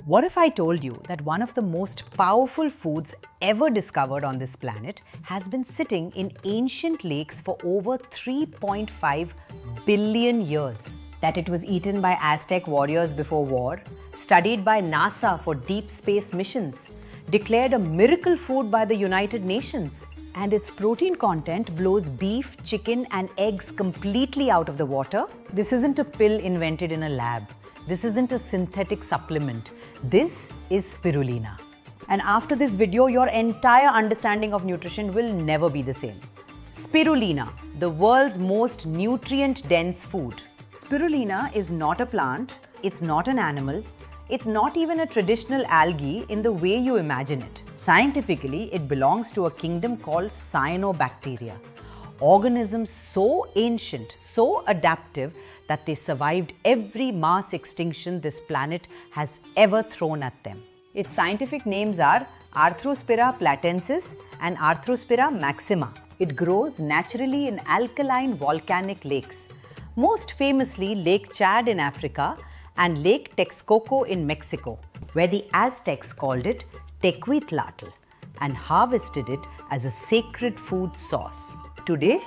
What if I told you that one of the most powerful foods ever discovered on this planet has been sitting in ancient lakes for over 3.5 billion years? That it was eaten by Aztec warriors before war, studied by NASA for deep space missions, declared a miracle food by the United Nations, and its protein content blows beef, chicken and eggs completely out of the water? This isn't a pill invented in a lab. This isn't a synthetic supplement. This is spirulina. And after this video, your entire understanding of nutrition will never be the same. Spirulina, the world's most nutrient-dense food. Spirulina is not a plant, it's not an animal, it's not even a traditional algae in the way you imagine it. Scientifically, it belongs to a kingdom called cyanobacteria. Organisms so ancient, so adaptive that they survived every mass extinction this planet has ever thrown at them. Its scientific names are Arthrospira platensis and Arthrospira maxima. It grows naturally in alkaline volcanic lakes, most famously Lake Chad in Africa and Lake Texcoco in Mexico, where the Aztecs called it Tequitlatl and harvested it as a sacred food source. Today,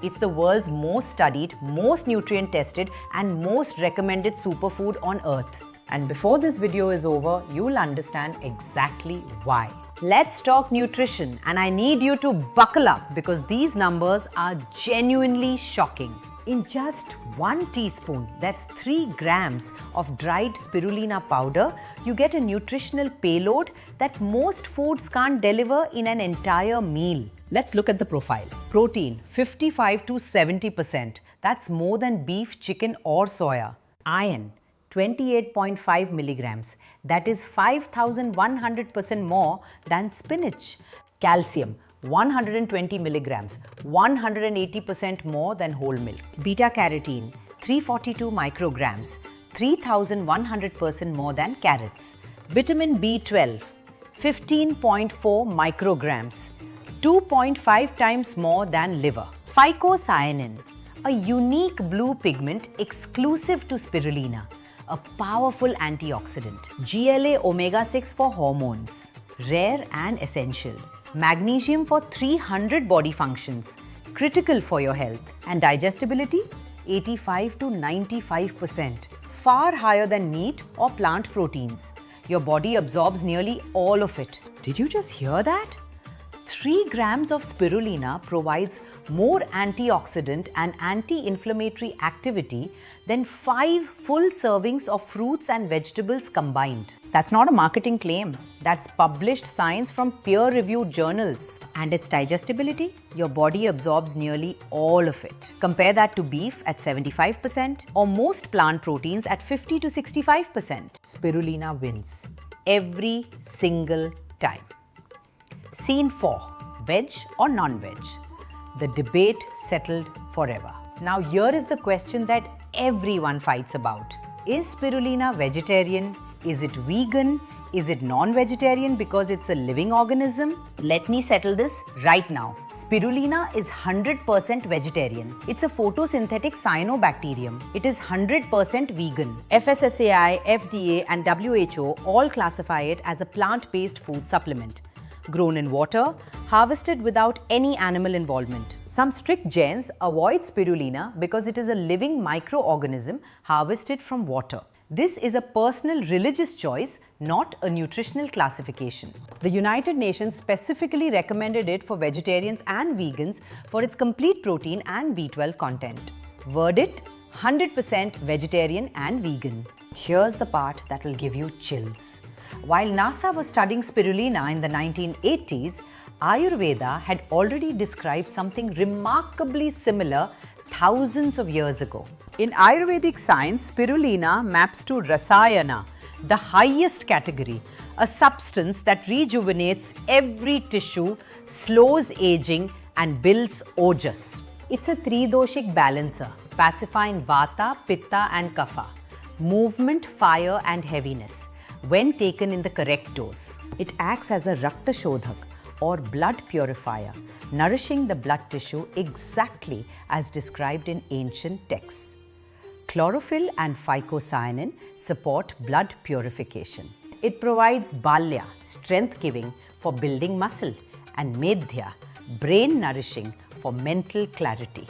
it's the world's most studied, most nutrient tested and most recommended superfood on earth. And before this video is over, you'll understand exactly why. Let's talk nutrition, and I need you to buckle up because these numbers are genuinely shocking. In just 1 teaspoon, that's 3 grams of dried spirulina powder, you get a nutritional payload that most foods can't deliver in an entire meal. Let's look at the profile. Protein, 55 to 70%. That's more than beef, chicken or soya. Iron, 28.5 milligrams. That is 5,100% more than spinach. Calcium, 120 milligrams, 180% more than whole milk. Beta-carotene, 342 micrograms, 3,100% more than carrots. Vitamin B12, 15.4 micrograms, 2.5 times more than liver. Phycocyanin, a unique blue pigment exclusive to spirulina, a powerful antioxidant. GLA omega-6 for hormones, rare and essential. Magnesium for 300 body functions, critical for your health. And digestibility, 85 to 95%, far higher than meat or plant proteins. Your body absorbs nearly all of it. Did you just hear that? 3 grams of spirulina provides more antioxidant and anti-inflammatory activity than 5 full servings of fruits and vegetables combined. That's not a marketing claim. That's published science from peer-reviewed journals. And its digestibility? Your body absorbs nearly all of it. Compare that to beef at 75% or most plant proteins at 50 to 65%. Spirulina wins every single time. Scene 4. Veg or non-veg? The debate settled forever. Now here is the question that everyone fights about. Is spirulina vegetarian? Is it vegan? Is it non-vegetarian because it's a living organism? Let me settle this right now. Spirulina is 100% vegetarian. It's a photosynthetic cyanobacterium. It is 100% vegan. FSSAI, FDA and WHO all classify it as a plant-based food supplement. Grown in water, harvested without any animal involvement. Some strict Jains avoid spirulina because it is a living microorganism harvested from water. This is a personal religious choice, not a nutritional classification. The United Nations specifically recommended it for vegetarians and vegans for its complete protein and B12 content. Verdict: 100% vegetarian and vegan. Here's the part that will give you chills. While NASA was studying spirulina in the 1980s, Ayurveda had already described something remarkably similar thousands of years ago. In Ayurvedic science, spirulina maps to rasayana, the highest category, a substance that rejuvenates every tissue, slows aging and builds ojas. It's a tridoshic balancer, pacifying vata, pitta and kapha, movement, fire and heaviness, when taken in the correct dose. It acts as a rakta shodhak or blood purifier, nourishing the blood tissue exactly as described in ancient texts. Chlorophyll and phycocyanin support blood purification. It provides balya, strength giving for building muscle, and medhya, brain nourishing for mental clarity.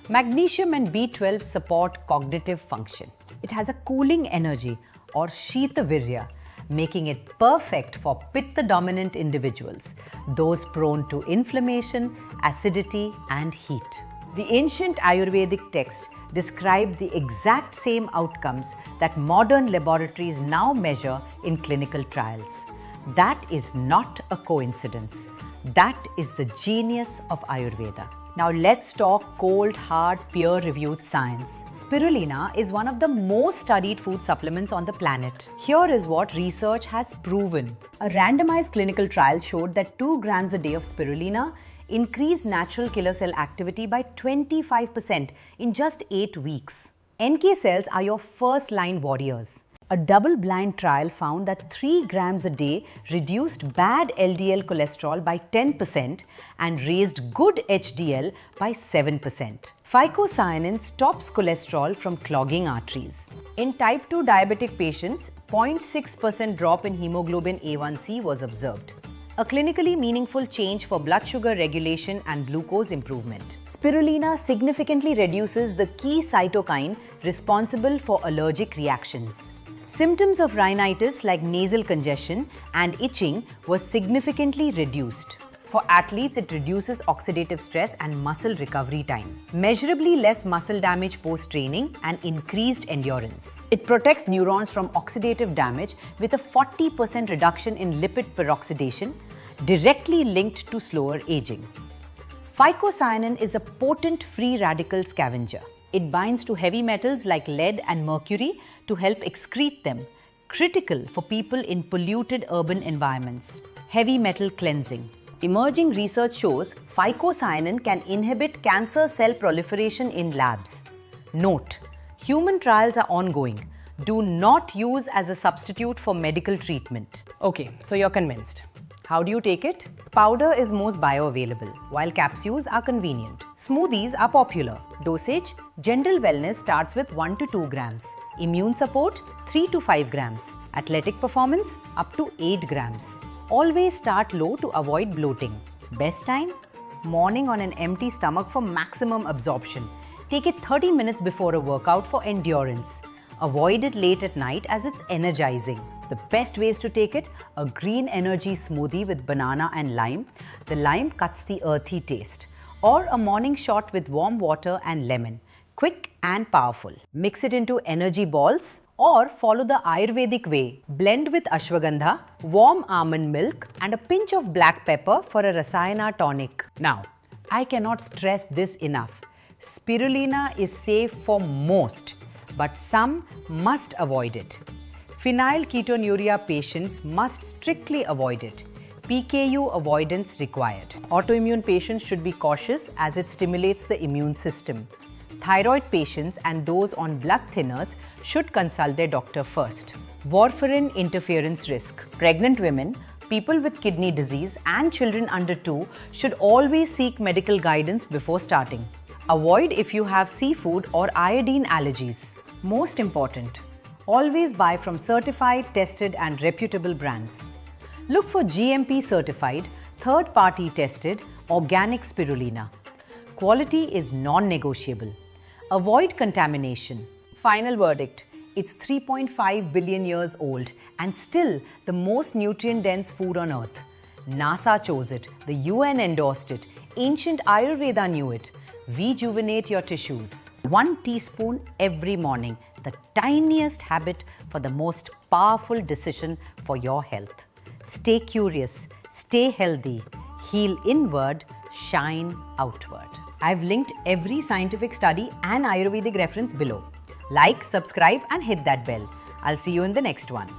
Magnesium and B12 support cognitive function. It has a cooling energy or Shita Virya, making it perfect for Pitta-dominant individuals, those prone to inflammation, acidity and heat. The ancient Ayurvedic text described the exact same outcomes that modern laboratories now measure in clinical trials. That is not a coincidence. That is the genius of Ayurveda. Now let's talk cold, hard, peer-reviewed science. Spirulina is one of the most studied food supplements on the planet. Here is what research has proven. A randomized clinical trial showed that 2 grams a day of spirulina increased natural killer cell activity by 25% in just 8 weeks. NK cells are your first-line warriors. A double-blind trial found that 3 grams a day reduced bad LDL cholesterol by 10% and raised good HDL by 7%. Phycocyanin stops cholesterol from clogging arteries. In type 2 diabetic patients, 0.6% drop in hemoglobin A1C was observed. A clinically meaningful change for blood sugar regulation and glucose improvement. Spirulina significantly reduces the key cytokine responsible for allergic reactions. Symptoms of rhinitis like nasal congestion and itching were significantly reduced. For athletes, it reduces oxidative stress and muscle recovery time. Measurably less muscle damage post-training and increased endurance. It protects neurons from oxidative damage with a 40% reduction in lipid peroxidation, directly linked to slower aging. Phycocyanin is a potent free radical scavenger. It binds to heavy metals like lead and mercury to help excrete them, critical for people in polluted urban environments. Heavy metal cleansing. Emerging research shows phycocyanin can inhibit cancer cell proliferation in labs. Note: human trials are ongoing. Do not use as a substitute for medical treatment. Okay, so you're convinced. How do you take it? Powder is most bioavailable, while capsules are convenient. Smoothies are popular. Dosage: general wellness starts with 1 to 2 grams. Immune support: 3 to 5 grams. Athletic performance: up to 8 grams. Always start low to avoid bloating. Best time? Morning on an empty stomach for maximum absorption. Take it 30 minutes before a workout for endurance. Avoid it late at night as it's energizing. The best ways to take it: a green energy smoothie with banana and lime. The lime cuts the earthy taste. Or a morning shot with warm water and lemon. Quick and powerful. Mix it into energy balls or follow the Ayurvedic way. Blend with ashwagandha, warm almond milk and a pinch of black pepper for a rasayana tonic. Now, I cannot stress this enough. Spirulina is safe for most, but some must avoid it. Phenylketonuria patients must strictly avoid it. PKU avoidance required. Autoimmune patients should be cautious as it stimulates the immune system. Thyroid patients and those on blood thinners should consult their doctor first. Warfarin interference risk. Pregnant women, people with kidney disease and children under 2 should always seek medical guidance before starting. Avoid if you have seafood or iodine allergies. Most important, always buy from certified, tested and reputable brands. Look for GMP certified, third-party tested, organic spirulina. Quality is non-negotiable. Avoid contamination. Final verdict: it's 3.5 billion years old and still the most nutrient-dense food on earth. NASA chose it, the UN endorsed it, ancient Ayurveda knew it. Rejuvenate your tissues. 1 teaspoon every morning, the tiniest habit for the most powerful decision for your health. Stay curious, stay healthy, heal inward, shine outward. I've linked every scientific study and Ayurvedic reference below. Like, subscribe and hit that bell. I'll see you in the next one.